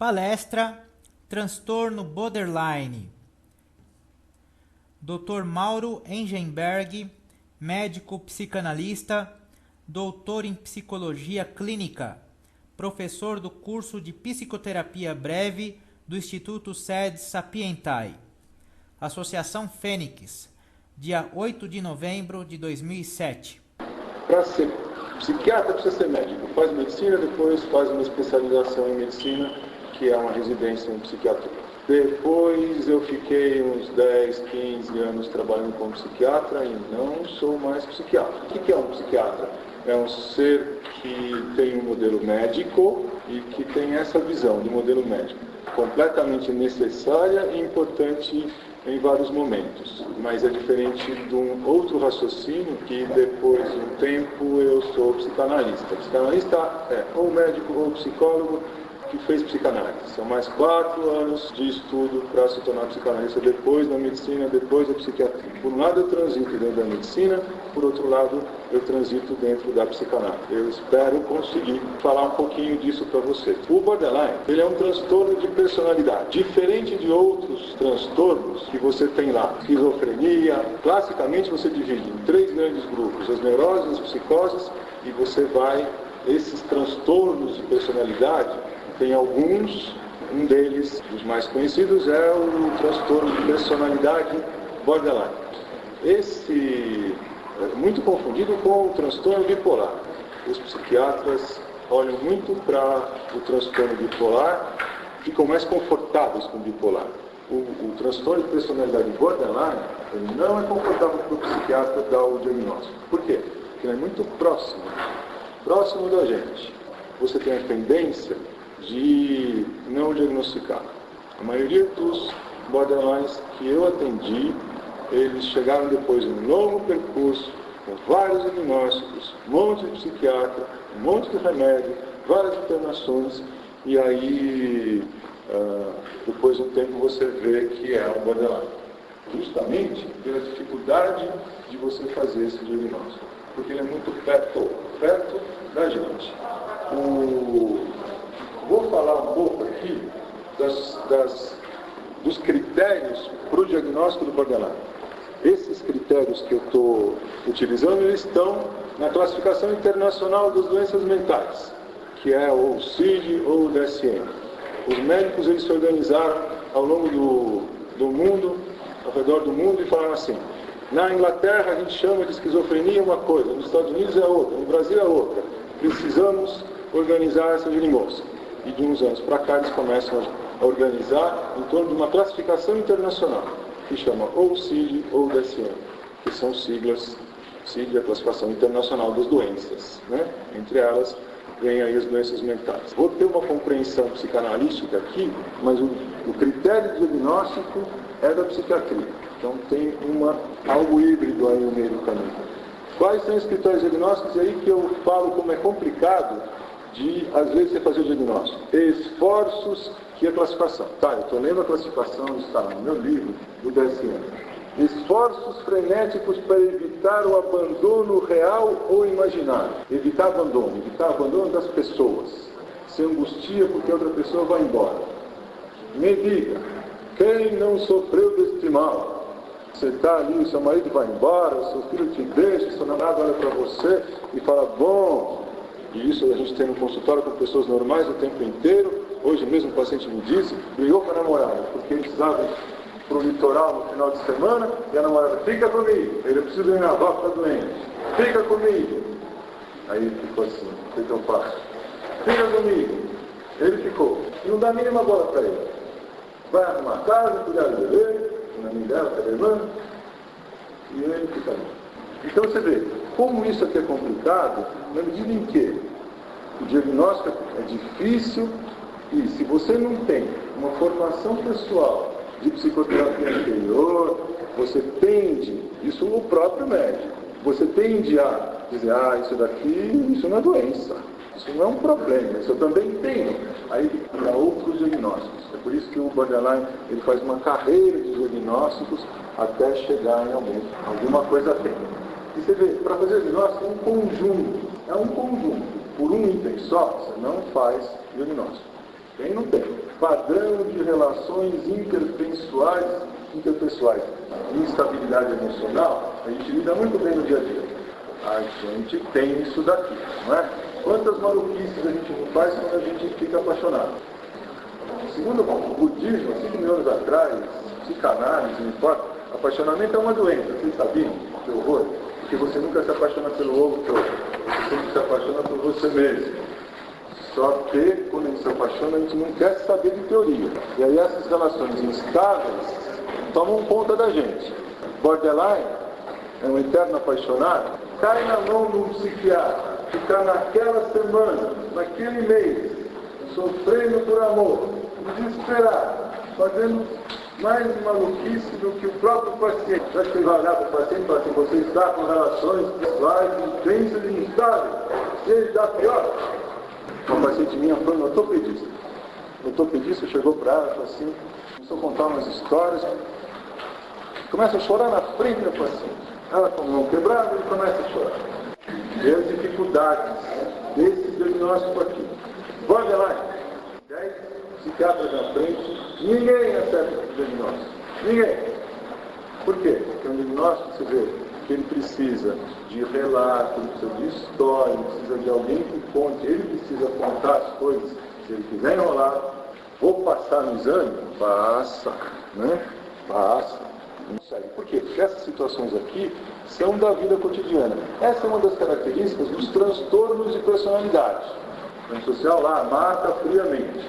Palestra Transtorno Borderline. Dr. Mauro Engenberg, médico psicanalista, doutor em psicologia clínica, professor do curso de psicoterapia breve do Instituto SEDES Sapientai. Associação Fênix, dia 8 de novembro de 2007. Para ser psiquiatra precisa ser médico. Faz medicina, depois faz uma especialização em medicina, que é uma residência em psiquiatria. Depois eu fiquei uns 10, 15 anos trabalhando como psiquiatra e não sou mais psiquiatra. O que é um psiquiatra? É um ser que tem um modelo médico e que tem essa visão de modelo médico, completamente necessária e importante em vários momentos, mas é diferente de um outro raciocínio que depois de um tempo eu sou psicanalista. Psicanalista é ou médico ou psicólogo que fez psicanálise. São mais 4 anos de estudo para se tornar psicanalista, depois da medicina, depois da psiquiatria. Por um lado eu transito dentro da medicina, por outro lado eu transito dentro da psicanálise. Eu espero conseguir falar um pouquinho disso para você. O borderline, ele é um transtorno de personalidade, diferente de outros transtornos que você tem lá. Esquizofrenia, classicamente você divide em 3 grandes grupos, as neuroses, as psicoses, e você vai, esses transtornos de personalidade, tem alguns, um deles, os mais conhecidos, é o transtorno de personalidade borderline. Esse é muito confundido com o transtorno bipolar. Os psiquiatras olham muito para o transtorno bipolar, ficam mais confortáveis com o bipolar. O transtorno de personalidade borderline, ele não é confortável para o psiquiatra dar o diagnóstico. Por quê? Porque ele é muito próximo da gente. Você tem a tendência de não diagnosticar. A maioria dos borderlines que eu atendi, eles chegaram depois de um longo percurso, com vários diagnósticos, um monte de psiquiatra, um monte de remédio, várias internações, e aí, depois de um tempo, você vê que é um borderline. Justamente pela dificuldade de você fazer esse diagnóstico, porque ele é muito perto da gente. Vou falar um pouco aqui dos critérios para o diagnóstico do borderline. Esses critérios que eu estou utilizando, eles estão na classificação internacional das doenças mentais, que é o CID ou o DSM. Os médicos, eles se organizaram ao longo do mundo, ao redor do mundo, e falaram assim: na Inglaterra a gente chama de esquizofrenia uma coisa, nos Estados Unidos é outra, no Brasil é outra. Precisamos organizar essa geringonça. E de uns anos para cá eles começam a organizar em torno de uma classificação internacional, que chama ou CID ou DSM, que são siglas. CID é a classificação internacional das doenças, né? Entre elas vem aí as doenças mentais. Vou ter uma compreensão psicanalística aqui, mas o critério diagnóstico é da psiquiatria. Então tem algo híbrido aí no meio do caminho. Quais são os critérios diagnósticos aí que eu falo como é complicado de, às vezes, você fazer o diagnóstico? Esforços que a classificação. Tá, eu estou lendo a classificação, está no meu livro, do DSM. Esforços frenéticos para evitar o abandono real ou imaginário. Evitar abandono das pessoas. Se angustia porque outra pessoa vai embora. Me diga, quem não sofreu deste mal? Você está ali, o seu marido vai embora, o seu filho te deixa, o seu namorado olha para você e fala, bom... E isso a gente tem no consultório com pessoas normais o tempo inteiro. Hoje mesmo o paciente me disse, brigou com a namorada, porque ele precisava ir para o litoral no final de semana, e a namorada, fica comigo, ele precisa ir na avó, está doente, fica comigo. Aí ele ficou assim, o que eu faço? Fica comigo. Ele ficou, e não dá a mínima bola para ele. Vai arrumar a casa, cuidar do bebê, na minha dela, está levando, e ele fica ali. Então você vê, como isso aqui é complicado, na medida em que o diagnóstico é difícil e se você não tem uma formação pessoal de psicoterapia anterior, você tende, isso o próprio médico, você tende a dizer, isso não é doença, isso não é um problema, isso eu também tenho. Aí há outros diagnósticos. É por isso que o borderline ele faz uma carreira de diagnósticos até chegar em alguma coisa tem. E você vê, para fazer o diagnóstico é um conjunto. Por um item só, você não faz diagnóstico. Tem, não tem. padrão de relações interpessoais, instabilidade emocional, a gente lida muito bem no dia a dia. A gente tem isso daqui, não é? Quantas maluquices a gente não faz quando a gente fica apaixonado? Segundo o budismo, 5 mil anos atrás, psicanálise, não importa, apaixonamento é uma doença, vocês sabiam? Que horror! Porque você nunca se apaixona pelo outro, você sempre se apaixona por você mesmo. Só que, quando a gente se apaixona, a gente não quer saber de teoria. E aí essas relações instáveis tomam conta da gente. Borderline é um eterno apaixonado, cai na mão de um psiquiatra, ficar naquela semana, naquele mês, sofrendo por amor, desesperado, fazendo mais maluquice do que o próprio paciente. Já que você vai olhar para o paciente e falar assim, você está com relações pessoais intensas e instáveis, ele está pior. Uma paciente minha foi no ortopedista. O ortopedista chegou para ela e falou assim, começou a contar umas histórias, começa a chorar na frente da paciente. Ela com a mão quebrada e começa a chorar. E as dificuldades desse diagnóstico aqui. Borderline, 10 psiquiatras na frente, ninguém acerta esse diagnóstico. Ninguém. Por quê? Porque um diagnóstico, você vê, que ele precisa de relato, ele precisa de história, ele precisa de alguém que conte, ele precisa contar as coisas. Se ele quiser enrolar, vou passar no exame? Passa, né? Passa. Por quê? Porque essas situações aqui são da vida cotidiana. Essa é uma das características dos transtornos de personalidade. O social lá mata friamente.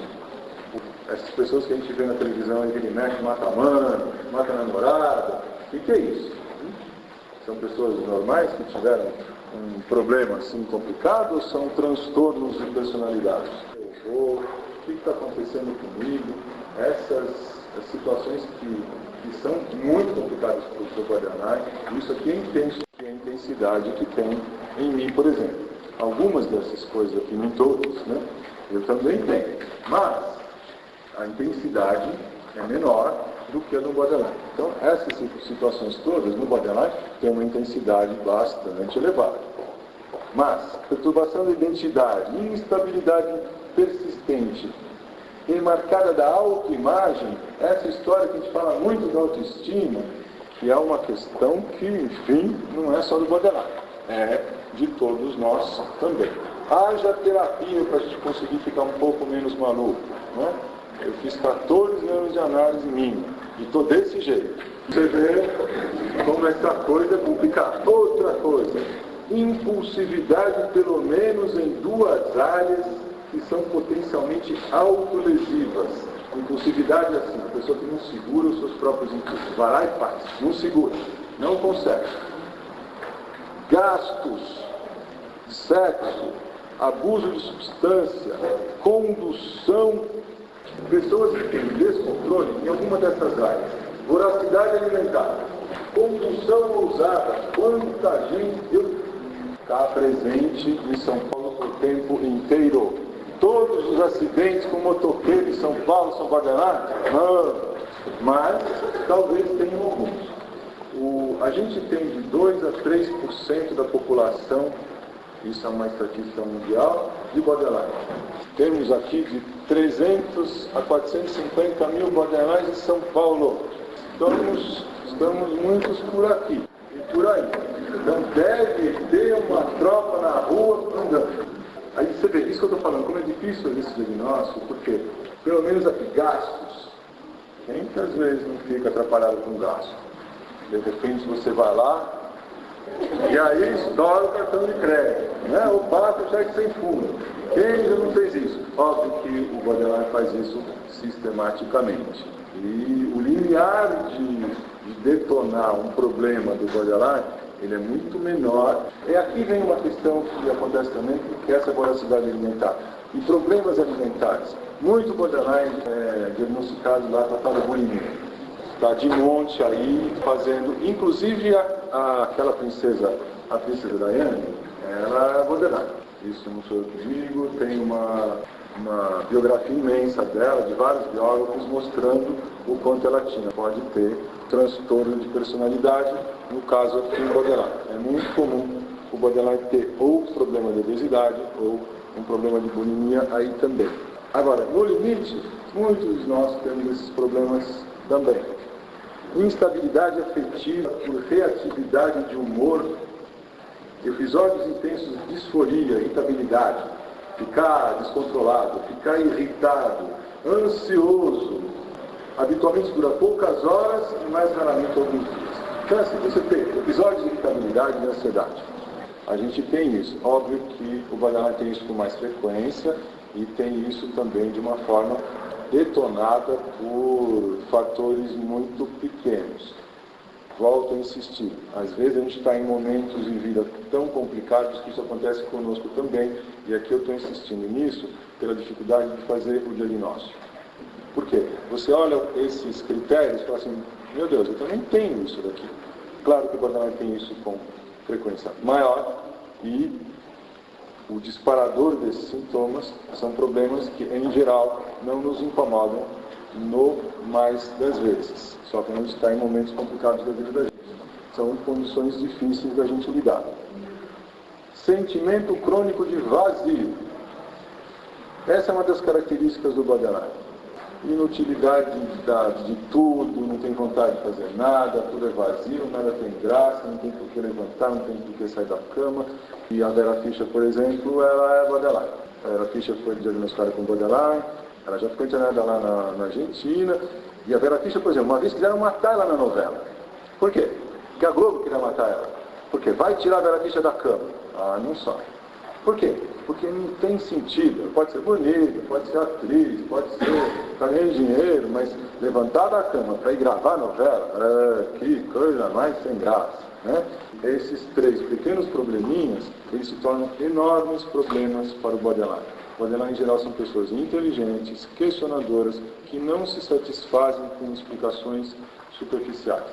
Essas pessoas que a gente vê na televisão, ele mexe, mata a mãe, mata a namorada. O que é isso? São pessoas normais que tiveram um problema assim complicado ou são transtornos de personalidade? O que está acontecendo comigo? Essas situações que são muito complicadas para o seu borderline, isso aqui é intenso, que é a intensidade que tem em mim, por exemplo. Algumas dessas coisas aqui, nem todas, né? Eu também tenho. Mas a intensidade é menor do que a do borderline. Então, essas situações todas no borderline têm uma intensidade bastante elevada. Mas, perturbação da identidade, instabilidade persistente, enmarcada da autoimagem, essa história que a gente fala muito da autoestima, que é uma questão que, enfim, não é só do borderline, é de todos nós também. Haja terapia para a gente conseguir ficar um pouco menos maluco, né? Eu fiz 14 anos de análise minha, e estou desse jeito. Você vê como essa coisa é complicada. Outra coisa, impulsividade pelo menos em 2 áreas que são potencialmente autolesivas. Impulsividade é assim, a pessoa que não segura os seus próprios impulsos. Vai lá e faz, não segura, não consegue. Gastos, sexo, abuso de substância, condução. Pessoas que têm descontrole em alguma dessas áreas. Voracidade alimentar, condução ousada, quanta gente está presente em São Paulo o tempo inteiro. Todos os acidentes com motoqueiro em São Paulo são borderline? Não, mas talvez tenham alguns. A gente tem de 2 a 3% da população, isso é uma estatística mundial, de borderline. Temos aqui de 300 a 450 mil borderlines em São Paulo. Estamos muitos por aqui e por aí. Então deve ter uma tropa na rua andando. Aí você vê, isso que eu estou falando, como é difícil fazer esse diagnóstico, porque pelo menos aqui, gastos. Quem que às vezes não fica atrapalhado com gasto? De repente você vai lá, e aí estoura o cartão de crédito, né? Ou passa o cheque sem fundo. Quem já não fez isso? Óbvio que o borderline faz isso sistematicamente. E o limiar de detonar um problema do borderline, ele é muito menor. E aqui vem uma questão que acontece também, que é essa voracidade alimentar. E problemas alimentares. Muito borderline diagnosticado lá tratado de bulimia. Está de monte aí, fazendo, inclusive aquela princesa, a princesa Diana, ela é borderline. Isso não sou eu que digo, tem uma biografia imensa dela, de vários biógrafos, mostrando o quanto ela tinha. Pode ter transtorno de personalidade, no caso aqui em borderline. É muito comum o borderline ter ou problema de obesidade ou um problema de bulimia aí também. Agora, no limite, muitos de nós temos esses problemas também. Instabilidade afetiva por reatividade de humor, episódios intensos de disforia, irritabilidade, ficar descontrolado, ficar irritado, ansioso, habitualmente dura poucas horas e mais raramente alguns dias. Então assim, você tem episódios de irritabilidade e de ansiedade. A gente tem isso. Óbvio que o borderline tem isso com mais frequência e tem isso também de uma forma detonada por fatores muito pequenos. Volto a insistir. Às vezes a gente está em momentos de vida tão complicados que isso acontece conosco também. E aqui eu estou insistindo nisso pela dificuldade de fazer o diagnóstico. Por quê? Você olha esses critérios e fala assim, meu Deus, eu também tenho isso daqui. Claro que o borderline tem isso com frequência maior e o disparador desses sintomas são problemas que, em geral, não nos incomodam no mais das vezes. Só que a gente está em momentos complicados da vida da gente. São condições difíceis da gente lidar. Sentimento crônico de vazio. Essa é uma das características do borderline. Inutilidade de tudo, não tem vontade de fazer nada, tudo é vazio, nada tem graça, não tem por que levantar, não tem por que sair da cama. E a Vera Fischer, por exemplo, ela é borderline. A Vera Fischer foi diagnosticada com borderline, ela já ficou internada lá na Argentina. E a Vera Fischer, por exemplo, uma vez quiseram matar ela na novela. Por quê? Porque a Globo queria matar ela. Por quê? Vai tirar a Vera Fischer da cama. Ah, não sai. Por quê? Porque não tem sentido. Pode ser bonita, pode ser atriz, pode ser ganhando dinheiro, mas levantar da cama para ir gravar novela, que coisa mais sem graça, né? Esses três pequenos probleminhas, eles se tornam enormes problemas para o borderline. O borderline, em geral, são pessoas inteligentes, questionadoras, que não se satisfazem com explicações superficiais.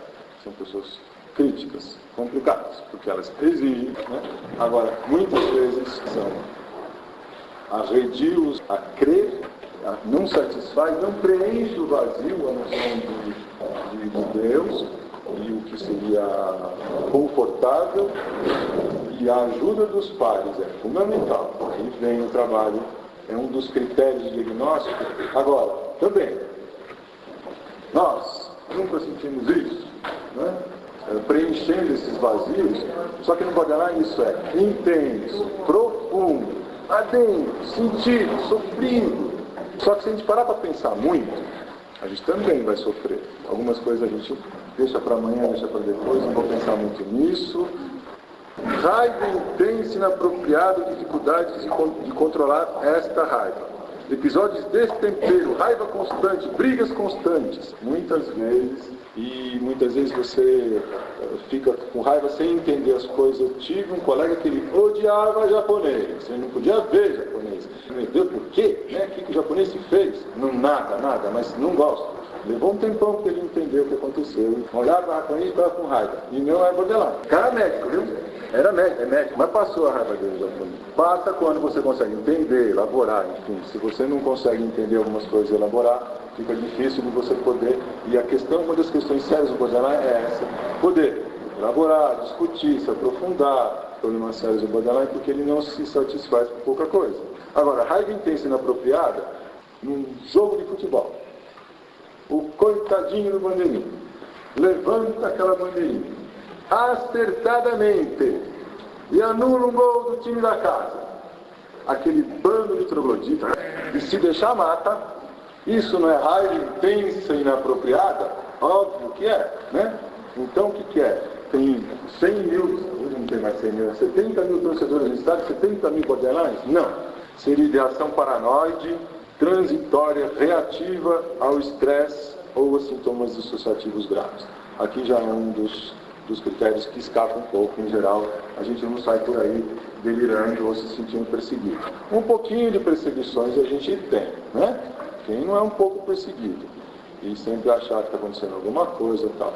São pessoas críticas, complicadas, porque elas exigem, né? Agora, muitas vezes são arredios a crer, não satisfaz, não preenche o vazio, a noção de Deus, e o que seria confortável, e a ajuda dos pares é fundamental. Aí vem o trabalho, é um dos critérios de diagnóstico. Agora, também, nós nunca sentimos isso, né? Preenchendo esses vazios, só que no borderline isso é intenso, profundo, adentro, sentido, sofrido. Só que se a gente parar para pensar muito, a gente também vai sofrer. Algumas coisas a gente deixa para amanhã, deixa para depois, não vou pensar muito nisso. Raiva intensa e inapropriada, dificuldades de controlar esta raiva. Episódios de destempero, raiva constante, brigas constantes, muitas vezes você fica com raiva sem entender as coisas. Eu tive um colega que ele odiava japonês, ele não podia ver japonês. Meu Deus, por quê? Né? O que o japonês se fez? Não, nada, mas não gosto. Levou um tempão para ele entender o que aconteceu. Olhava para o japonês e estava com raiva. E não é borderline. O cara é médico, viu? Era médico, é médico, mas passou a raiva dele japonês. Passa quando você consegue entender, elaborar, enfim. Se você não consegue entender algumas coisas e elaborar, fica difícil de você poder. E a questão, uma das questões sérias do borderline é essa: poder elaborar, discutir, se aprofundar problemas sérios do borderline, porque ele não se satisfaz por pouca coisa. Agora, raiva intensa e inapropriada num jogo de futebol. O coitadinho do bandeirinho levanta aquela bandeirinha acertadamente e anula um gol do time da casa. Aquele bando de troglodita, e se deixar mata. Isso não é raiva intensa e inapropriada? Óbvio que é, né? Então o que é? Tem 100 mil, hoje não tem mais 100 mil, 70 mil torcedores no estádio, 70 mil borderlines? Não. Seria ideação paranoide, transitória, reativa ao estresse ou a sintomas dissociativos graves. Aqui já é um dos critérios que escapam um pouco. Em geral, a gente não sai por aí delirando ou se sentindo perseguido. Um pouquinho de perseguições a gente tem, né? Quem não é um pouco perseguido? E sempre achar que está acontecendo alguma coisa e tal.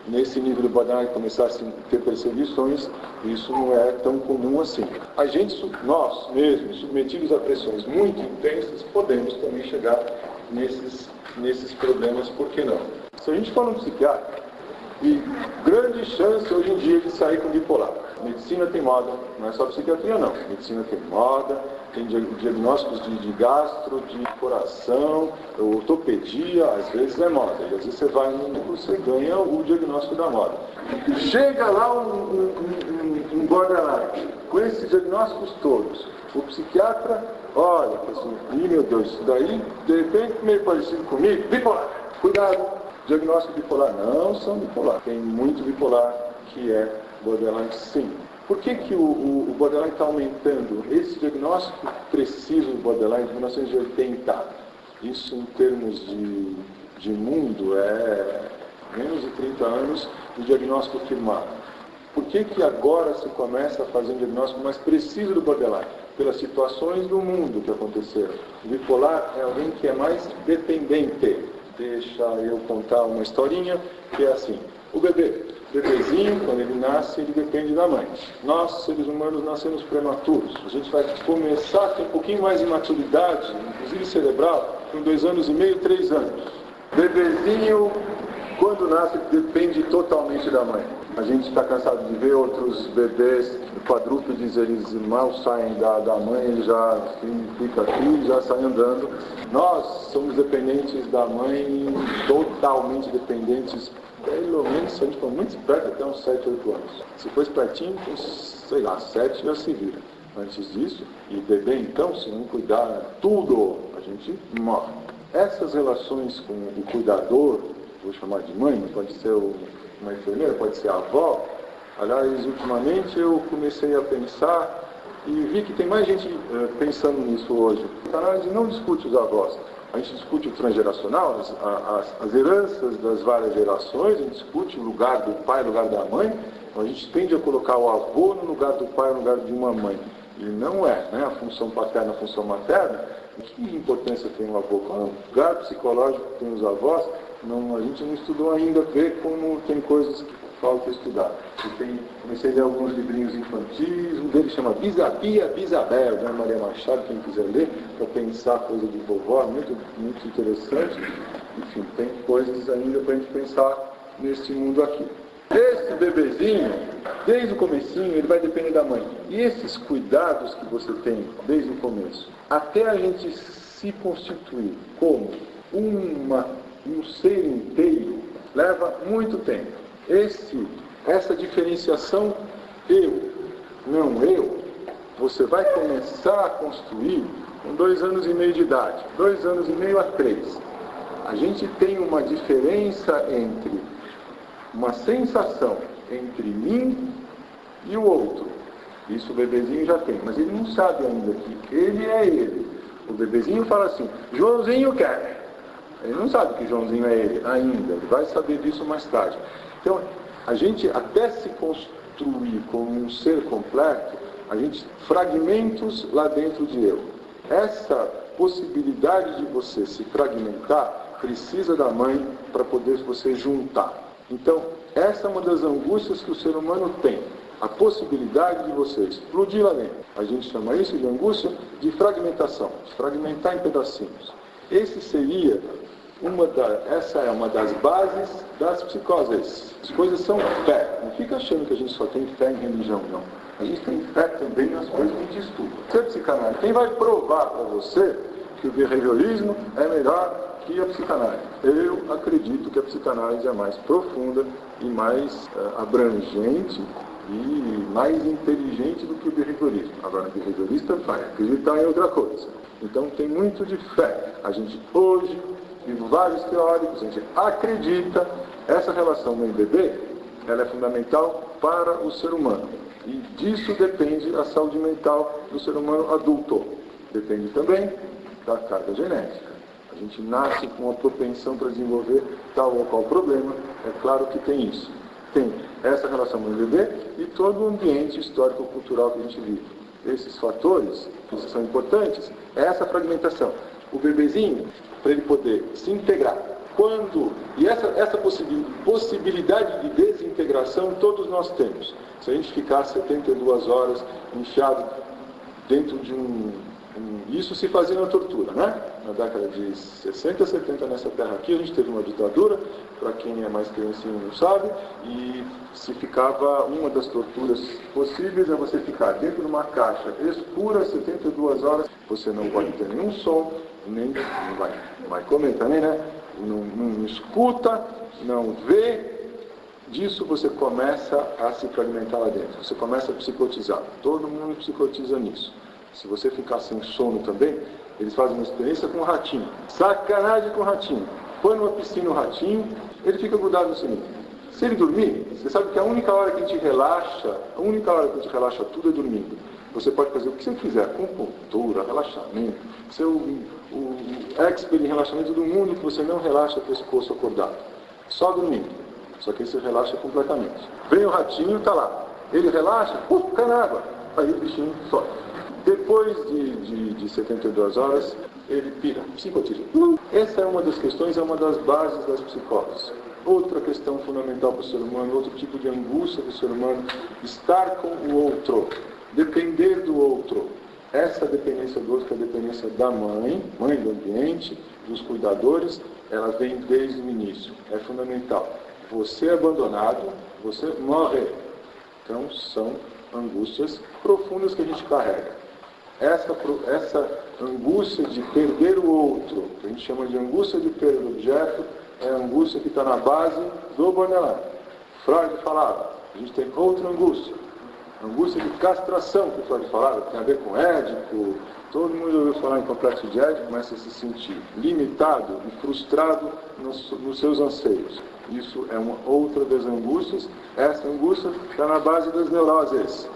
Nesse nível de borderline, começar a ter perseguições, isso não é tão comum assim. A gente, nós mesmos, submetidos a pressões muito intensas, podemos também chegar nesses problemas, por que não? Se a gente for num psiquiatra, e grande chance hoje em dia de sair com bipolar. Medicina tem moda, não é só psiquiatria não. Medicina tem moda, tem diagnósticos de gastro, de coração, ortopedia, às vezes é moda. E às vezes você vai e você ganha o diagnóstico da moda. Chega lá um borderline, com esses diagnósticos todos. O psiquiatra olha, assim, meu Deus, isso daí, de repente, meio parecido comigo, bipolar. Cuidado, diagnóstico bipolar. Não são bipolar. Tem muito bipolar que é borderline, sim. Por que o borderline está aumentando? Esse diagnóstico preciso do borderline de 1980, isso em termos de mundo é menos de 30 anos de diagnóstico firmado. Por que agora se começa a fazer um diagnóstico mais preciso do borderline? Pelas situações do mundo que aconteceram. O bipolar é alguém que é mais dependente. Deixa eu contar uma historinha que é assim. O bebezinho, quando ele nasce, ele depende da mãe. Nós, seres humanos, nascemos prematuros. A gente vai começar a ter um pouquinho mais de maturidade, inclusive cerebral, com 2 anos e meio, 3 anos. Bebezinho, quando nasce, depende totalmente da mãe. A gente está cansado de ver outros bebês quadrúpedes, eles mal saem da mãe, ele já fica aqui, já sai andando. Nós somos dependentes da mãe, totalmente dependentes, pelo menos se a gente for muito esperto, até uns 7, 8 anos. Se for espertinho, com, sei lá, 7 já se vira. Antes disso, e o bebê então, se não cuidar tudo, a gente morre. Essas relações com o cuidador, vou chamar de mãe, pode ser uma enfermeira, pode ser a avó. Aliás, ultimamente eu comecei a pensar e vi que tem mais gente pensando nisso hoje. A gente não discute os avós, a gente discute o transgeracional, as heranças das várias gerações, a gente discute o lugar do pai, o lugar da mãe. Então, a gente tende a colocar o avô no lugar do pai, no lugar de uma mãe. E não é, né? A função paterna, a função materna. Que importância tem o avô? Qual é o lugar psicológico que tem os avós? Não, a gente não estudou ainda, ver como tem coisas que falta estudar. Comecei a ler alguns livrinhos infantis, um deles chama Bisabia, Bisabel, da Maria Machado, quem quiser ler, para pensar coisa de vovó, muito, muito interessante. Enfim, tem coisas ainda para a gente pensar nesse mundo aqui. Esse bebezinho, desde o comecinho, ele vai depender da mãe. E esses cuidados que você tem desde o começo, até a gente se constituir como um ser inteiro, leva muito tempo. Essa diferenciação eu, não eu, você vai começar a construir com 2 anos e meio de idade, 2 anos e meio a 3. A gente tem uma diferença entre, uma sensação entre mim e o outro. Isso o bebezinho já tem, mas ele não sabe ainda que ele é ele. O bebezinho fala assim, Joãozinho quer. Ele não sabe que Joãozinho é ele ainda, ele vai saber disso mais tarde. Então, a gente, até se construir como um ser completo, a gente fragmentos lá dentro de eu. Essa possibilidade de você se fragmentar precisa da mãe para poder você juntar. Então, essa é uma das angústias que o ser humano tem. A possibilidade de você explodir lá dentro. A gente chama isso de angústia de fragmentação, de fragmentar em pedacinhos. Essa é uma das bases das psicoses. As coisas são fé. Não fica achando que a gente só tem fé em religião, não. A gente tem fé também nas coisas que a gente estuda. Ser psicanálise, quem vai provar para você que o behaviorismo é melhor que a psicanálise? Eu acredito que a psicanálise é mais profunda e mais abrangente e mais inteligente do que o behaviorismo. Agora, o behaviorista vai acreditar em outra coisa. Então, tem muito de fé. A gente hoje, em vários teóricos, a gente acredita, essa relação mãe-bebê, ela é fundamental para o ser humano. E disso depende a saúde mental do ser humano adulto. Depende também da carga genética. A gente nasce com uma propensão para desenvolver tal ou qual problema. É claro que tem isso. Tem essa relação mãe-bebê e todo o ambiente histórico-cultural que a gente vive. Esses fatores, que são importantes, é essa fragmentação. O bebezinho, para ele poder se integrar. E essa possibilidade de desintegração todos nós temos. Se a gente ficar 72 horas enfiado dentro de um Isso se fazia na tortura, né? Na década de 60, 70 nessa terra aqui, a gente teve uma ditadura, para quem é mais criancinho não sabe, e se ficava, uma das torturas possíveis é você ficar dentro de uma caixa escura 72 horas, você não pode ter nenhum som, nem não vai comer também, né? Não escuta, não vê. Disso você começa a se fragmentar lá dentro, você começa a psicotizar. Todo mundo psicotiza nisso. Se você ficar sem sono também, eles fazem uma experiência com o ratinho. Sacanagem com o ratinho. Põe numa piscina o ratinho, ele fica grudado no sininho. Se ele dormir, você sabe que a única hora que a gente relaxa tudo é dormindo. Você pode fazer o que você quiser, acupuntura, relaxamento, ser o expert em relaxamento do mundo, que você não relaxa o pescoço acordado. Só dormindo. Só que aí você relaxa completamente. Vem o ratinho, está lá. Ele relaxa, cai na água. Aí o bichinho sobe. Depois de 72 horas, ele pira, psicotiza. Essa é uma das questões, é uma das bases das psicoses. Outra questão fundamental para o ser humano, outro tipo de angústia do ser humano, estar com o outro, depender do outro. Essa dependência do outro, que é a dependência da mãe do ambiente, dos cuidadores, ela vem desde o início. É fundamental. Você é abandonado, você morre. Então, são angústias profundas que a gente carrega. Essa angústia de perder o outro, que a gente chama de angústia de perda do objeto, é a angústia que está na base do borderline. Freud falava, a gente tem outra angústia. Angústia de castração, que o Freud falava, que tem a ver com Édipo. Todo mundo ouviu falar em complexo de Édipo, começa a se sentir limitado e frustrado nos seus anseios. Isso é uma outra das angústias. Essa angústia está na base das neuroses.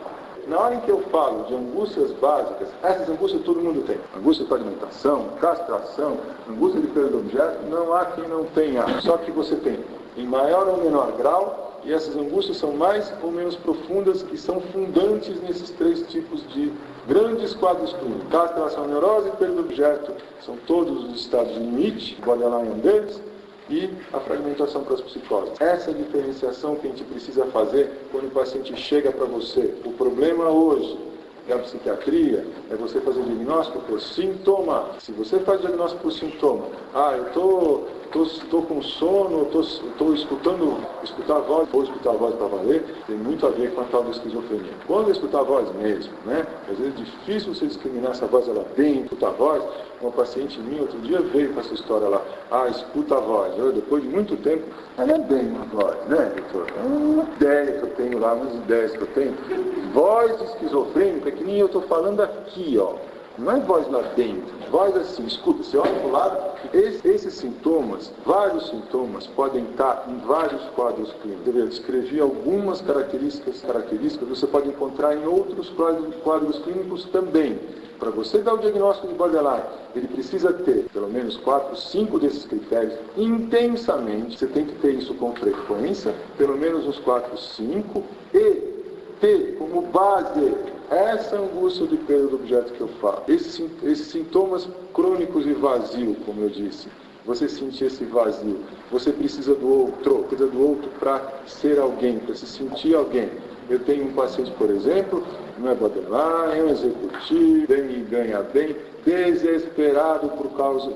Na hora em que eu falo de angústias básicas, essas angústias todo mundo tem. Angústia de alimentação, castração, angústia de perda do objeto, não há quem não tenha. Só que você tem em maior ou menor grau, e essas angústias são mais ou menos profundas, que são fundantes nesses três tipos de grandes quadros clínicos. Castração, neurose e perda do objeto são todos os estados de limite, borderline é um deles, e a fragmentação para as psicoses. Essa diferenciação que a gente precisa fazer quando o paciente chega para você. O problema hoje da psiquiatria é você fazer o diagnóstico por sintoma. Se você faz o diagnóstico por sintoma, eu estou com sono, estou escutar a voz, vou escutar a voz para valer, tem muito a ver com a tal da esquizofrenia. Quando escutar a voz mesmo, né? Às vezes é difícil você discriminar se a voz ela bem, escuta a voz. Uma paciente minha outro dia veio com essa história lá, escuta a voz. Depois de muito tempo, ela é bem uma voz, né, doutor? É uma ideia que eu tenho lá, umas ideias que eu tenho. Voz esquizofrênica, que nem eu estou falando aqui, ó. Não é voz lá dentro, voz assim, escuta, você olha para o lado, esses sintomas, vários sintomas, podem estar em vários quadros clínicos. Eu descrevi algumas características, você pode encontrar em outros quadros clínicos também. Para você dar o diagnóstico de borderline, ele precisa ter pelo menos 4, 5 desses critérios intensamente. Você tem que ter isso com frequência, pelo menos uns 4, 5, e ter como base essa angústia de perda do objeto que eu falo. Esses sintomas crônicos de vazio, como eu disse. Você sentir esse vazio. Você precisa do outro para ser alguém, para se sentir alguém. Eu tenho um paciente, por exemplo, não é borderline, é um executivo, ganha bem, desesperado por causa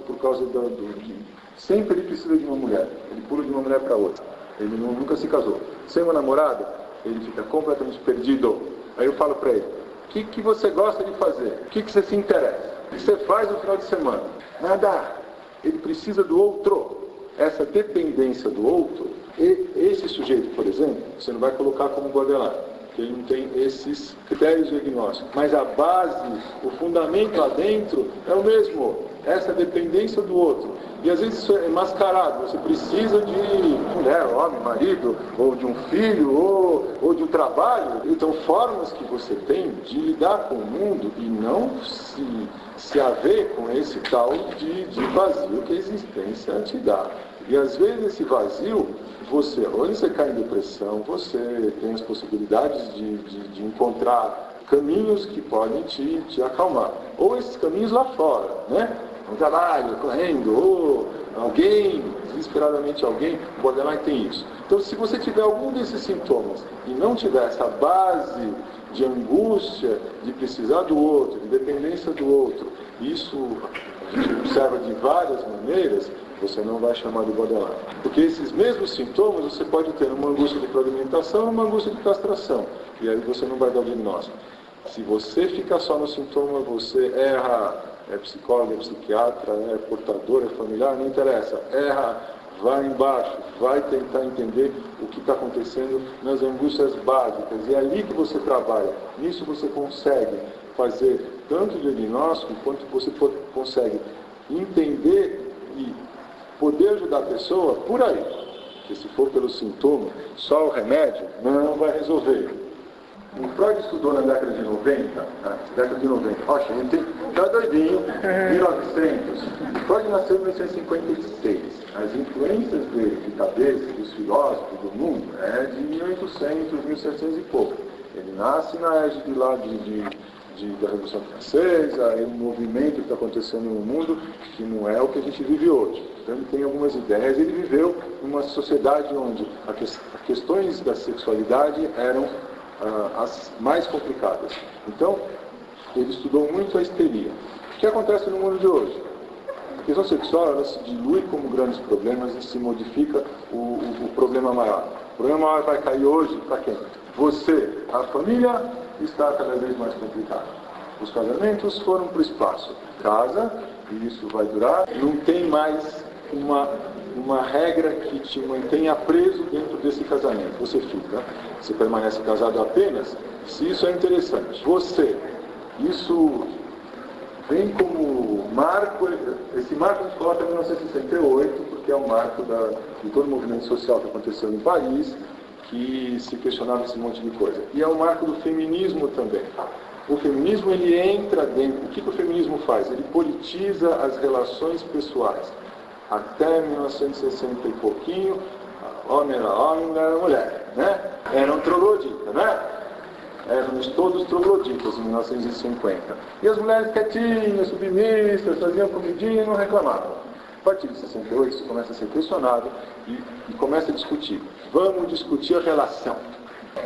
sempre ele precisa de uma mulher. Ele pula de uma mulher para outra. Ele nunca se casou. Sem uma namorada, ele fica completamente perdido. Aí eu falo para ele, o que você gosta de fazer? O que você se interessa? O que você faz no final de semana? Nada. Ele precisa do outro. Essa dependência do outro, e esse sujeito, por exemplo, você não vai colocar como borderline, porque ele não tem esses critérios diagnósticos. Mas a base, o fundamento lá dentro é o mesmo. Essa dependência do outro. E às vezes isso é mascarado. Você precisa de mulher, homem, marido, ou de um filho, ou de um trabalho. Então, formas que você tem de lidar com o mundo e não se haver com esse tal de vazio que a existência te dá. E às vezes esse vazio, ou você cai em depressão, você tem as possibilidades de encontrar caminhos que podem te acalmar. Ou esses caminhos lá fora, né? No trabalho, correndo, ou alguém, desesperadamente alguém, o borderline tem isso. Então, se você tiver algum desses sintomas e não tiver essa base de angústia, de precisar do outro, de dependência do outro, isso a gente observa de várias maneiras, você não vai chamar de borderline. Porque esses mesmos sintomas você pode ter uma angústia de fragmentação e uma angústia de castração. E aí você não vai dar o diagnóstico. Se você ficar só no sintoma, você erra, é psicólogo, é psiquiatra, é portador, é familiar, não interessa. Erra, vai embaixo, vai tentar entender o que está acontecendo nas angústias básicas. E é ali que você trabalha. Nisso você consegue fazer tanto o diagnóstico quanto você consegue entender e poder ajudar a pessoa por aí. Porque se for pelo sintoma, só o remédio não vai resolver. O Freud estudou na década de 90, Oxe, a gente tá doidinho, 1900. Freud nasceu em 1956. As influências dele de cabeça, dos filósofos do mundo, é de 1800, 1700 e pouco. Ele nasce na égide lá da Revolução Francesa, é um movimento que está acontecendo no mundo que não é o que a gente vive hoje. Então ele tem algumas ideias, ele viveu numa sociedade onde as questões da sexualidade eram as mais complicadas. Então, ele estudou muito a histeria. O que acontece no mundo de hoje? A questão sexual, ela se dilui como grandes problemas e se modifica o problema maior. O problema maior vai cair hoje para quem? Você, a família, está cada vez mais complicada. Os casamentos foram para o espaço. Casa, e isso vai durar, não tem mais uma regra que te mantenha preso dentro desse casamento. Você permanece casado apenas se isso é interessante. Isso vem como marco, esse marco a gente coloca em 1968, porque é o marco de todo o movimento social que aconteceu em Paris, que se questionava esse monte de coisa. E é o marco do feminismo também. O feminismo, ele entra dentro. O que o feminismo faz? Ele politiza as relações pessoais. Até 1960 e pouquinho, homem era homem, mulher era mulher, né? Eram trogloditas, né? Éramos todos trogloditas em 1950. E as mulheres quietinhas, submissas, faziam comidinha e não reclamavam. A partir de 68 isso começa a ser questionado e começa a discutir. Vamos discutir a relação.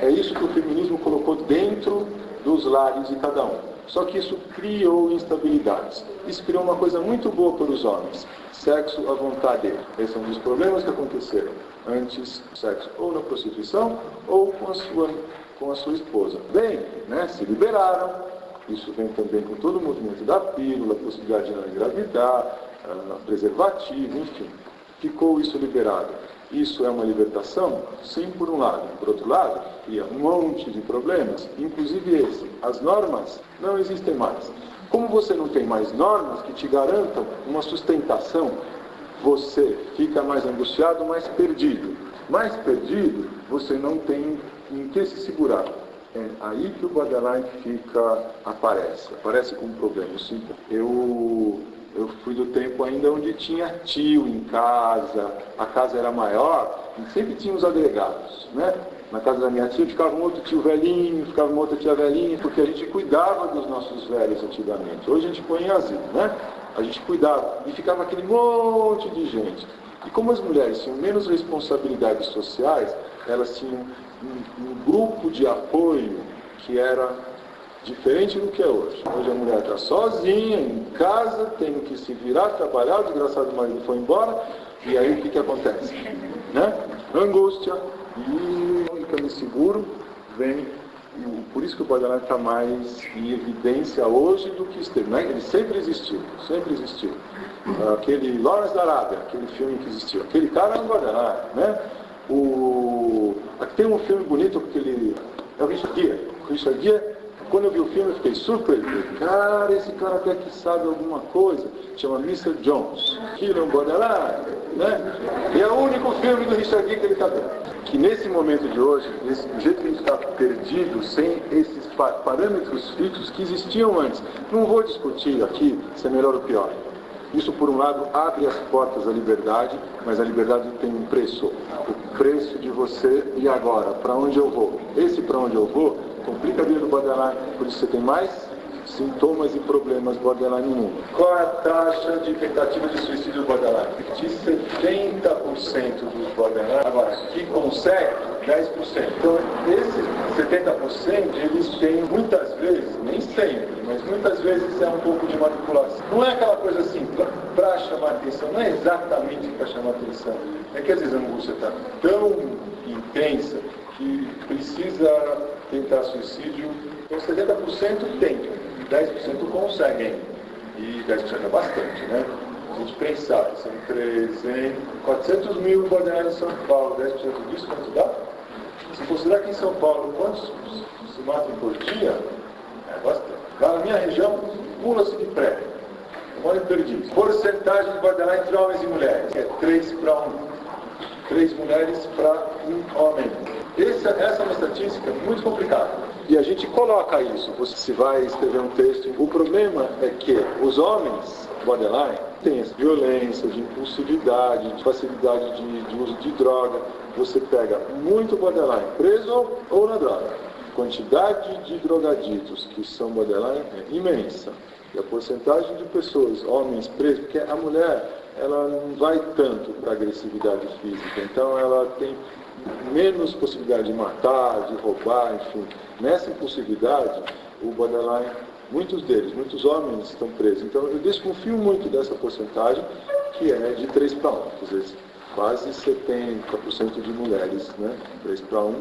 É isso que o feminismo colocou dentro dos lares de cada um. Só que isso criou instabilidades. Isso criou uma coisa muito boa para os homens. Sexo à vontade. Esse é um dos problemas que aconteceram antes do sexo, ou na prostituição, ou com a sua esposa. Bem, né, se liberaram. Isso vem também com todo o movimento da pílula, a possibilidade de não engravidar, preservativo, enfim. Ficou isso liberado. Isso é uma libertação? Sim, por um lado. Por outro lado, cria um monte de problemas, inclusive esse. As normas não existem mais. Como você não tem mais normas que te garantam uma sustentação, você fica mais angustiado, mais perdido. Mais perdido, você não tem em que se segurar. É aí que o borderline aparece como problema. Eu fui do tempo ainda onde tinha tio em casa, a casa era maior, e sempre tinha os agregados, né? Na casa da minha tia ficava um outro tio velhinho, ficava uma outra tia velhinha, porque a gente cuidava dos nossos velhos antigamente. Hoje a gente põe em asilo, né? A gente cuidava, e ficava aquele monte de gente. E como as mulheres tinham menos responsabilidades sociais, elas tinham um grupo de apoio que era diferente do que é hoje. Hoje a mulher está sozinha, em casa, tem que se virar, trabalhar, o desgraçado marido foi embora, e aí o que acontece? Né? Angústia, e fica inseguro, vem. Por isso que o borderline está mais em evidência hoje do que esteve. Né? Ele sempre existiu, sempre existiu. Aquele Lawrence da Arábia, aquele filme que existiu, aquele cara é um borderline, né? Aqui tem um filme bonito, porque ele é o Richard Gere. Richard Gere, quando eu vi o filme, eu fiquei surpreso. Cara, esse cara até que sabe alguma coisa. Chama Mr. Jones. Aquilo é um borderline, né? E é o único filme do Richard Gere que ele está vendo. Que nesse momento de hoje, do jeito que a gente está perdido, sem esses parâmetros fixos que existiam antes, não vou discutir aqui se é melhor ou pior. Isso, por um lado, abre as portas à liberdade, mas a liberdade tem um preço. O preço de você e agora, para onde eu vou? Esse para onde eu vou complica a vida do borderline, por isso você tem mais sintomas e problemas borderline no mundo. Qual é a taxa de tentativa de suicídio borderline? De 70% dos borderline, agora, que consegue 10%. Então, esses 70%, eles têm muitas vezes, nem sempre, mas muitas vezes é um pouco de manipulação. Não é aquela coisa assim, para chamar atenção, não é exatamente para chamar atenção. É que às vezes a angústia está tão intensa que precisa tentar suicídio. Então, 70% tentam, 10% conseguem. E 10% é bastante, né? Se a gente pensar, são 400 mil borderline em São Paulo, 10% disso, quanto dá? Se considerar que em São Paulo, quantos se matam por dia? É bastante. Lá na minha região, pula-se de prédio. Eu moro em Perdizes. Porcentagem de borderline entre homens e mulheres é 3 para 1. 3 mulheres para 1 homem. Essa é uma estatística muito complicada. E a gente coloca isso. Você vai escrever um texto. O problema é que os homens borderline têm essa violência, de impulsividade, de facilidade de uso de droga. Você pega muito borderline preso ou na droga. A quantidade de drogaditos que são borderline é imensa. E a porcentagem de pessoas, homens presos, porque a mulher, ela não vai tanto para agressividade física, então ela tem menos possibilidade de matar, de roubar, enfim. Nessa impulsividade, o borderline, muitos deles, muitos homens estão presos. Então eu desconfio muito dessa porcentagem, que é de 3 para 1, quer dizer, quase 70% de mulheres, né? 3 para 1,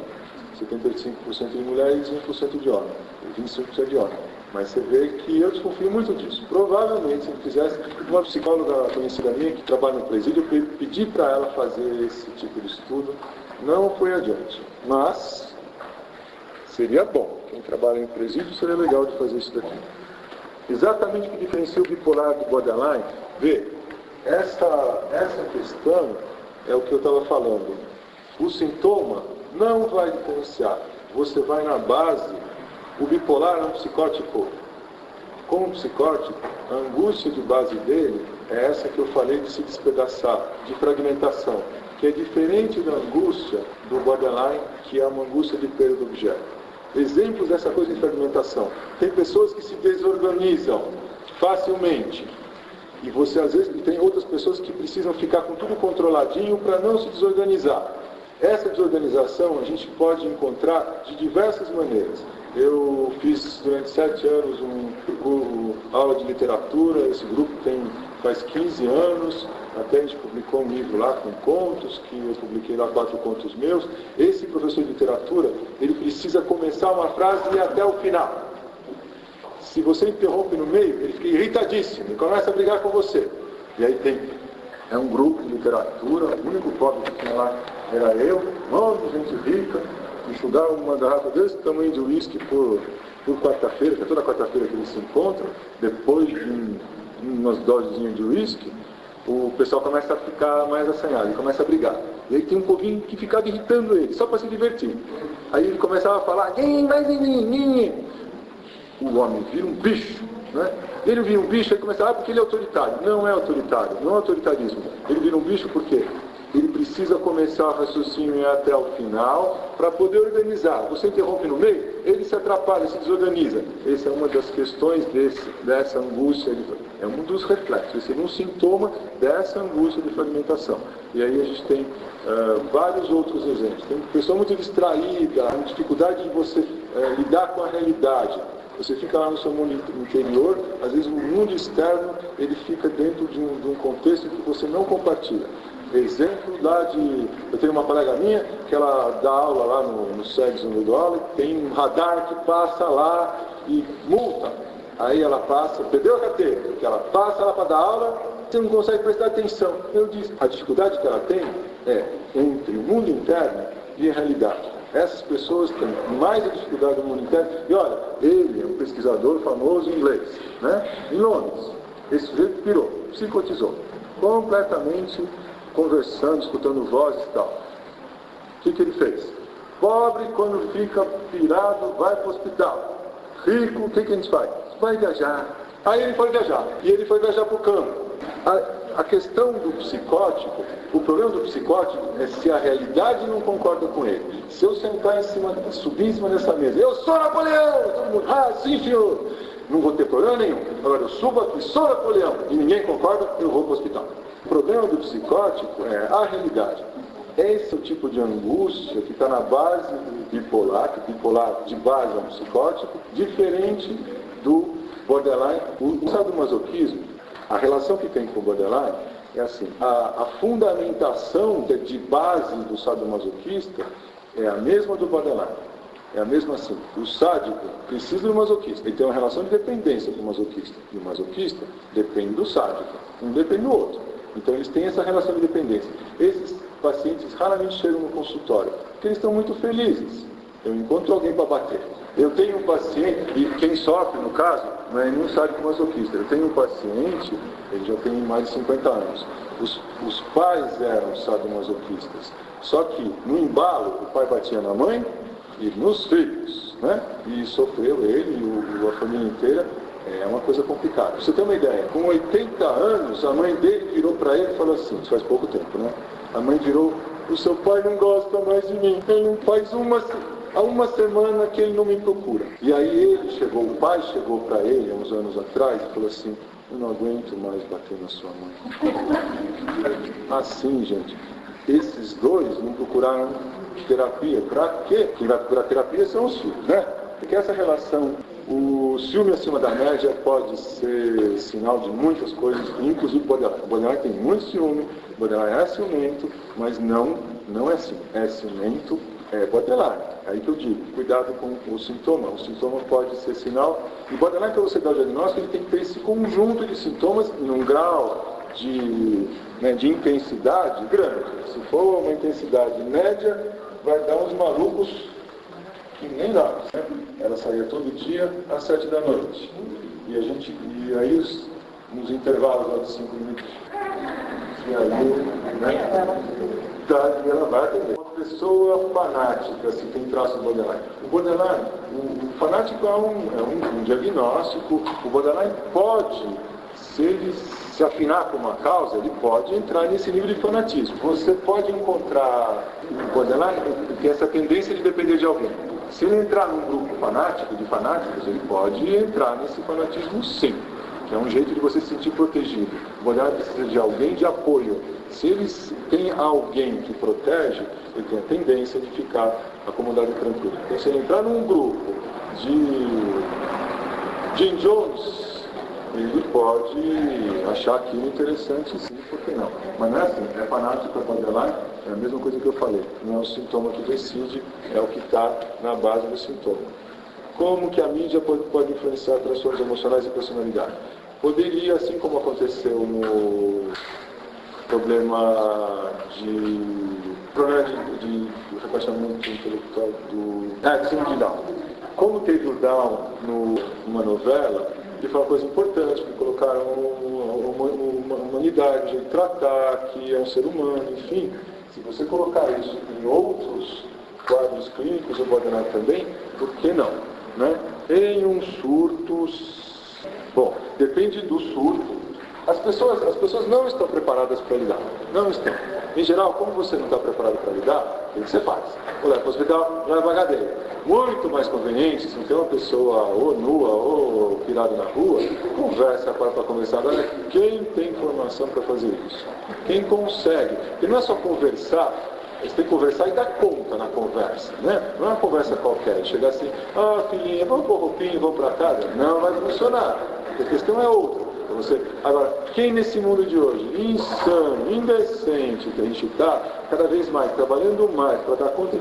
75% de mulheres e 1% de homens, e 25% de homens. Mas você vê que eu desconfio muito disso. Provavelmente, se eu fizesse, uma psicóloga conhecida minha que trabalha no presídio, eu pedi para ela fazer esse tipo de estudo, não foi adiante. Mas seria bom. Quem trabalha em presídio seria legal de fazer isso daqui. Exatamente o que diferencia o bipolar do borderline, vê, essa questão é o que eu estava falando. O sintoma não vai diferenciar. Você vai na base. O bipolar é um psicótico. Como psicótico, a angústia de base dele é essa que eu falei de se despedaçar, de fragmentação, que é diferente da angústia do borderline, que é uma angústia de perda do objeto. Exemplos dessa coisa de fragmentação. Tem pessoas que se desorganizam facilmente. E você às vezes tem outras pessoas que precisam ficar com tudo controladinho para não se desorganizar. Essa desorganização a gente pode encontrar de diversas maneiras. Eu fiz durante 7 anos aula de literatura, esse grupo faz 15 anos, até a gente publicou um livro lá com contos, que eu publiquei lá 4 contos meus. Esse professor de literatura, ele precisa começar uma frase e ir até o final. Se você interrompe no meio, ele fica irritadíssimo e começa a brigar com você. E aí é um grupo de literatura, o único pobre que tinha lá era eu, um monte de gente rica, enxugar uma garrafa desse tamanho de uísque por quarta-feira, que é toda quarta-feira que eles se encontram, depois de umas dosezinhas de uísque, o pessoal começa a ficar mais assanhado, ele começa a brigar. E aí tem um povinho que ficava irritando ele, só para se divertir. Aí ele começava a falar, o homem vira um bicho, né? Ele vira um bicho, ele começa, porque ele é autoritário. Não é autoritário, não é autoritarismo. Ele vira um bicho porque ele precisa começar o raciocínio e ir até o final para poder organizar. Você interrompe no meio, ele se atrapalha, se desorganiza. Essa é uma das questões dessa angústia, é um dos reflexos, esse é um sintoma dessa angústia de fragmentação. E aí a gente tem vários outros exemplos. Tem pessoa muito distraída, a dificuldade de você lidar com a realidade. Você fica lá no seu mundo interior, às vezes o mundo externo ele fica dentro de um contexto que você não compartilha. Exemplo lá eu tenho uma colega minha que ela dá aula lá no SEGS, no Ludola, tem um radar que passa lá e multa. Aí ela passa, perdeu a carteira, porque ela passa lá para dar aula, você não consegue prestar atenção. Eu disse, a dificuldade que ela tem é entre o mundo interno e a realidade. Essas pessoas têm mais a dificuldade do mundo interno. E olha, ele é um pesquisador famoso em inglês, né? Em Londres. Esse sujeito pirou, psicotizou, completamente conversando, escutando vozes e tal. O que ele fez? Pobre, quando fica pirado, vai para o hospital. Rico, o que a gente faz? Vai viajar. Aí ele foi viajar. E ele foi viajar para o campo. A questão do psicótico, o problema do psicótico é se a realidade não concorda com ele. Se eu sentar subir em cima dessa mesa, eu sou Napoleão! Todo mundo, sim senhor! não vou ter problema nenhum. Agora eu subo aqui, sou Napoleão, e ninguém concorda, eu vou para o hospital. O problema do psicótico é a realidade. Esse é o tipo de angústia que está na base do bipolar, que o bipolar de base é um psicótico, diferente do borderline. O sadomasoquismo, a relação que tem com o borderline é assim, a fundamentação de base do sadomasoquista é a mesma do borderline. É a mesma assim, o sádico precisa do masoquista, ele tem uma relação de dependência com o masoquista, e o masoquista depende do sádico, um depende do outro. Então eles têm essa relação de dependência. Esses pacientes raramente chegam no consultório, porque eles estão muito felizes. Eu encontro alguém para bater. Eu tenho um paciente, e quem sofre no caso, não é nenhum sádico masoquista. Eu tenho um paciente, ele já tem mais de 50 anos. Os pais eram sadomasoquistas, só que no embalo o pai batia na mãe e nos filhos, né? E sofreu ele e a família inteira. É uma coisa complicada. Pra você ter uma ideia, com 80 anos, a mãe dele virou para ele e falou assim, isso faz pouco tempo, né? A mãe virou, o seu pai não gosta mais de mim, ele não faz há uma semana que ele não me procura. E aí o pai chegou para ele, há uns anos atrás, e falou assim, eu não aguento mais bater na sua mãe. Assim, gente, esses dois não procuraram terapia. Para quê? Quem vai procurar terapia são os filhos, né? Porque essa relação, o ciúme acima da média pode ser sinal de muitas coisas, inclusive borderline. O borderline tem muito ciúme, o borderline é ciumento, mas não é assim. É ciumento, é borderline. É aí que eu digo, cuidado com o sintoma. O sintoma pode ser sinal. E borderline, para você dar o diagnóstico, ele tem que ter esse conjunto de sintomas num grau de intensidade grande. Se for uma intensidade média, vai dar uns malucos que nem dá, né? Ela saía todo dia às 7 da noite. E aí nos intervalos lá de 5 minutos. E aí, né? Ela vai atender. Uma pessoa fanática, se tem traço do borderline. O borderline, o fanático é um diagnóstico. O borderline pode, se ele se afinar com uma causa, ele pode entrar nesse nível de fanatismo. Você pode encontrar o borderline que tem essa tendência de depender de alguém. Se ele entrar num grupo fanático, de fanáticos, ele pode entrar nesse fanatismo sim, que é um jeito de você se sentir protegido. O borderline precisa de alguém de apoio. Se ele tem alguém que protege, ele tem a tendência de ficar acomodado e tranquilo. Então, se ele entrar num grupo de Jim Jones, ele pode achar aquilo interessante sim, por que não? Mas não é assim, é fanático, é borderline, é a mesma coisa que eu falei. Não é o sintoma que decide, é o que está na base do sintoma. Como que a mídia pode influenciar transtornos emocionais e personalidade? Poderia, assim como aconteceu no problema de rebaixamento intelectual do síndrome de Down. Como teve o Down numa novela, ele foi uma coisa importante, que colocaram uma humanidade, de tratar, que é um ser humano, enfim. Se você colocar isso em outros quadros clínicos, ou borderline também, por que não? Né? Em um surto, bom, depende do surto. As pessoas não estão preparadas para lidar. Não estão. Em geral, como você não está preparado para lidar, o que você faz? Ou leva para o hospital, leva para a cadeia. Muito mais conveniente, se não tem uma pessoa ou nua ou pirada na rua, conversa para conversar. Olha, quem tem informação para fazer isso? Quem consegue? Porque não é só conversar, você tem que conversar e dar conta na conversa, né? Não é uma conversa qualquer, chegar assim, filhinha, vamos pôr roupinha, vamos para casa. Não vai funcionar. A questão é outra. Agora, quem nesse mundo de hoje, insano, indecente, que a gente está cada vez mais, trabalhando mais para dar conta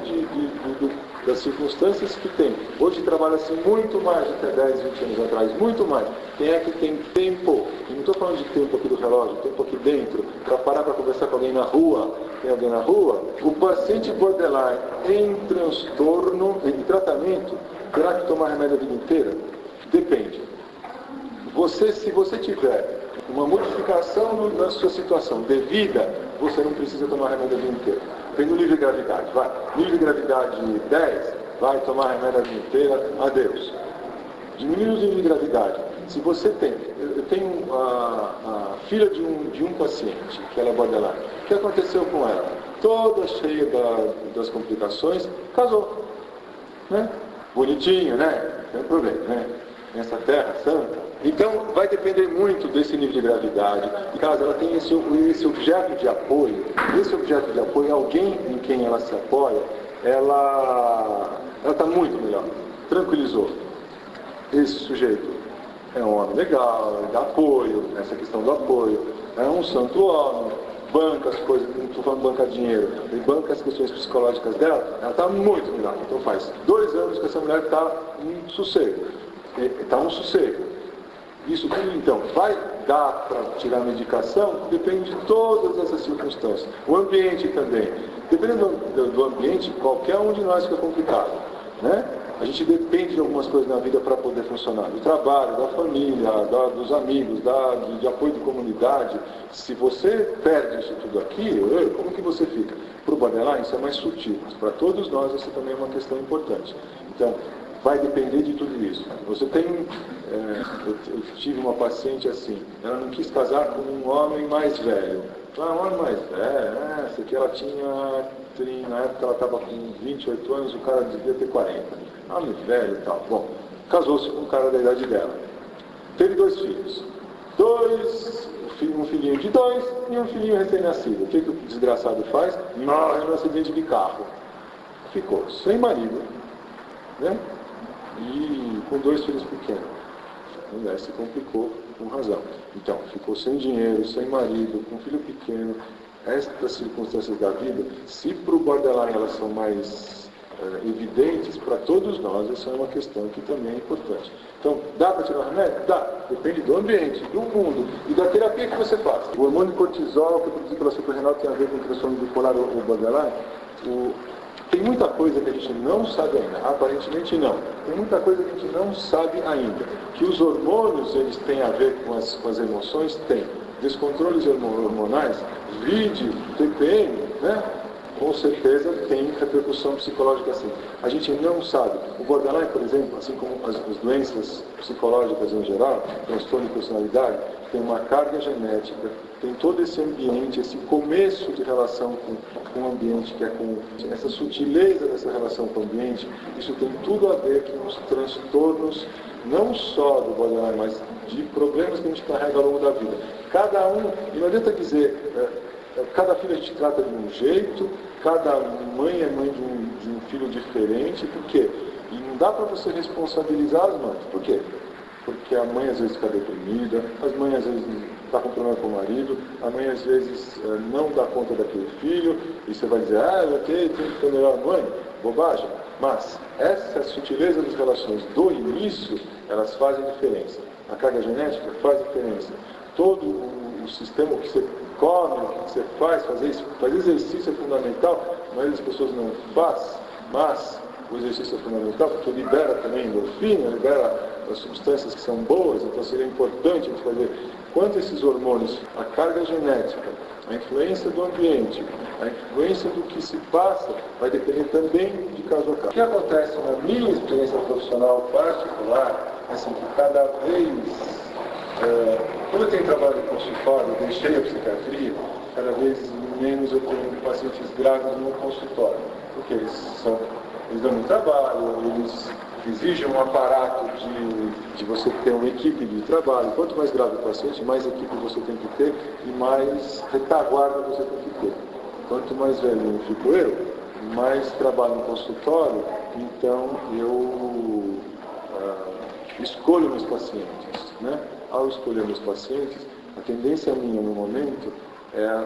das circunstâncias que tem. Hoje trabalha-se muito mais do que há 10, 20 anos atrás, muito mais. Quem é que tem tempo, e não estou falando de tempo aqui do relógio, tempo aqui dentro, para parar para conversar com alguém na rua, tem alguém na rua? O paciente borderline em transtorno, em tratamento, terá que tomar remédio a vida inteira? Depende. Se você tiver uma modificação na sua situação devida, você não precisa tomar remédio a vida inteira. Tem no nível de gravidade, vai. Nível de gravidade 10, vai tomar remédio a vida inteira, adeus. Diminuir o nível de gravidade. Se você tem, eu tenho a filha de um paciente, que ela é borderline. O que aconteceu com ela? Toda cheia das complicações, casou. Né? Bonitinho, né? Não tem problema, né? nessa terra santa. Então, vai depender muito desse nível de gravidade. Caso ela tenha esse objeto de apoio, alguém em quem ela se apoia, ela está muito melhor. Tranquilizou. Esse sujeito é um homem legal, dá apoio, essa questão do apoio, é um santo homem, banca as coisas, não estou falando banca dinheiro, ele banca as questões psicológicas dela, ela está muito melhor. Então faz 2 anos que essa mulher está em sossego. Está um sossego. Isso tudo, então, vai dar para tirar a medicação? Depende de todas essas circunstâncias. O ambiente também. Dependendo do ambiente, qualquer um de nós fica complicado, né? A gente depende de algumas coisas na vida para poder funcionar. Do trabalho, da família, dos amigos, de apoio de comunidade. Se você perde isso tudo aqui, como que você fica? Para o borderline isso é mais sutil, mas para todos nós isso também é uma questão importante. Então, vai depender de tudo isso. Você tem... eu tive uma paciente assim, ela não quis casar com um homem mais velho. Um homem mais velho, essa aqui ela tinha... Na época ela estava com 28 anos, o cara devia ter 40. Homem velho e tal. Bom, casou-se com um cara da idade dela. Teve 2 filhos. Um filhinho de 2 e um filhinho recém-nascido. O que o desgraçado faz? Morre no acidente de carro. Ficou sem marido, né? E com 2 filhos pequenos. A mulher se complicou com razão. Então, ficou sem dinheiro, sem marido, com filho pequeno. Estas circunstâncias da vida, se para o borderline elas são mais evidentes, para todos nós essa é uma questão que também é importante. Então, dá para tirar o remédio? Dá. Depende do ambiente, do mundo e da terapia que você faz. O hormônio cortisol, que é produzido pela suprarrenal, tem a ver com o transtorno bipolar ou borderline. Tem muita coisa que a gente não sabe ainda, aparentemente não. Tem muita coisa que a gente não sabe ainda. Que os hormônios eles têm a ver com as emoções, tem. Descontroles hormonais, vide, TPM, né? Com certeza tem repercussão psicológica assim. A gente não sabe. O borderline, por exemplo, assim como as doenças psicológicas em geral, transtorno de personalidade, tem uma carga genética, tem todo esse ambiente, esse começo de relação com o ambiente, que é com essa sutileza dessa relação com o ambiente, isso tem tudo a ver com os transtornos, não só do borderline, mas de problemas que a gente carrega ao longo da vida. Cada um, e não adianta dizer, cada filho a gente trata de um jeito, cada mãe é mãe de um filho diferente, por quê? E não dá para você responsabilizar as mães, por quê? Porque a mãe às vezes está deprimida, as mães às vezes está com problema com o marido, a mãe às vezes não dá conta daquele filho, e você vai dizer, ok, tem que ter melhor mãe, bobagem. Mas essa sutileza das relações do início, elas fazem diferença. A carga genética faz diferença. Todo o sistema que você come, o que você faz, fazer exercício é fundamental, a maioria das pessoas não faz, mas o exercício é fundamental porque libera também endorfina, libera as substâncias que são boas, então seria importante a gente fazer. Quanto esses hormônios, a carga genética, a influência do ambiente, a influência do que se passa, vai depender também de caso a caso. O que acontece na minha experiência profissional particular, assim, que cada vez, quando eu tenho trabalho em consultório, eu deixei a psiquiatria, cada vez menos eu tenho pacientes graves no consultório, porque eles dão muito trabalho, eles exigem um aparato de você ter uma equipe de trabalho. Quanto mais grave o paciente, mais equipe você tem que ter e mais retaguarda você tem que ter. Quanto mais velhinho fico eu, mais trabalho no consultório, então eu escolho meus pacientes, né? Ao escolher meus pacientes, a tendência minha no momento é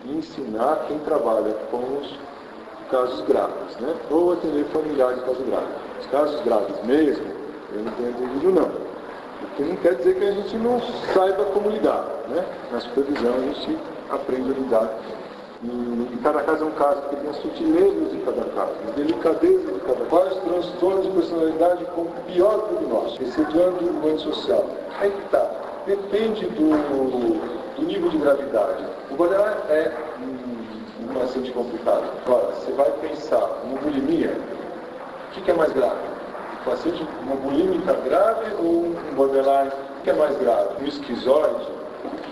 ensinar quem trabalha com os casos graves, né? Ou atender familiares de casos graves. Os casos graves mesmo, eu não tenho atendido não. O que não quer dizer que a gente não saiba como lidar, né? Na supervisão a gente aprende a lidar. E cada caso é um caso, porque tem as sutilezas de cada caso, as delicadezas de cada caso. Quais transtornos de personalidade com pior do que nós, excedendo o antissocial. Aí que tá. Depende do nível de gravidade. O borderline é bastante complicado. Agora, você vai pensar uma bulimia, o que é mais grave? O paciente, uma bulímica grave ou um borderline? O que é mais grave? Um esquizoide,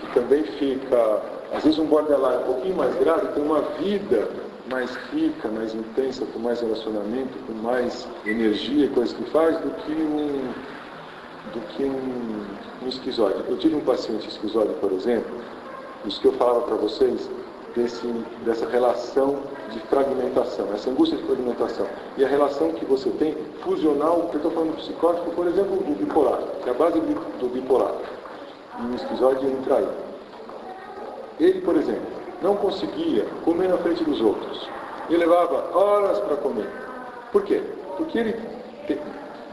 que também fica, às vezes um borderline um pouquinho mais grave, tem uma vida mais rica, mais intensa, com mais relacionamento, com mais energia e coisas que faz, do que do que um esquizoide. Eu tive um paciente esquizoide, por exemplo, isso que eu falava para vocês, dessa relação de fragmentação, essa angústia de fragmentação. E a relação que você tem fusional, que eu estou falando psicótico, por exemplo, do bipolar, que é a base do bipolar. E o esquizoide entra aí. Ele, por exemplo, não conseguia comer na frente dos outros. Ele levava horas para comer. Por quê? Porque ele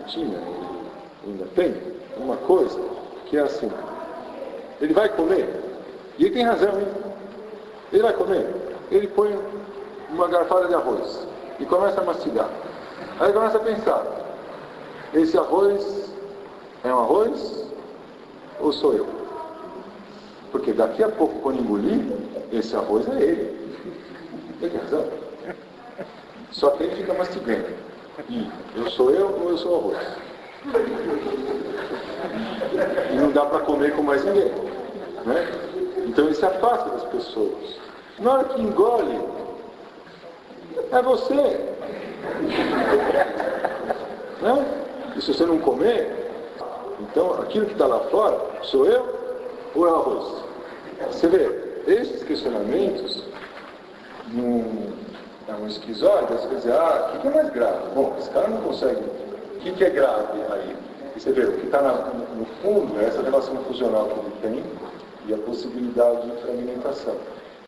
tinha, ainda tem, uma coisa que é assim. Ele vai comer, e ele tem razão, hein? Ele vai comer, ele põe uma garfada de arroz e começa a mastigar. Aí ele começa a pensar, esse arroz é um arroz ou sou eu? Porque daqui a pouco, quando engolir, esse arroz é ele. Ele tem razão. Só que ele fica mastigando. E eu sou eu ou eu sou o arroz? E não dá para comer com mais ninguém. Né? Então ele se afasta das pessoas. Na hora que engole, é você. Né? E se você não comer, então aquilo que está lá fora, sou eu ou é o arroz? Você vê, esses questionamentos, um esquizoide, você vai dizer, o que é mais grave? Bom, esse cara não consegue. O que é grave aí? E você vê, o que está no fundo é essa relação fusional que ele tem e a possibilidade de fragmentação.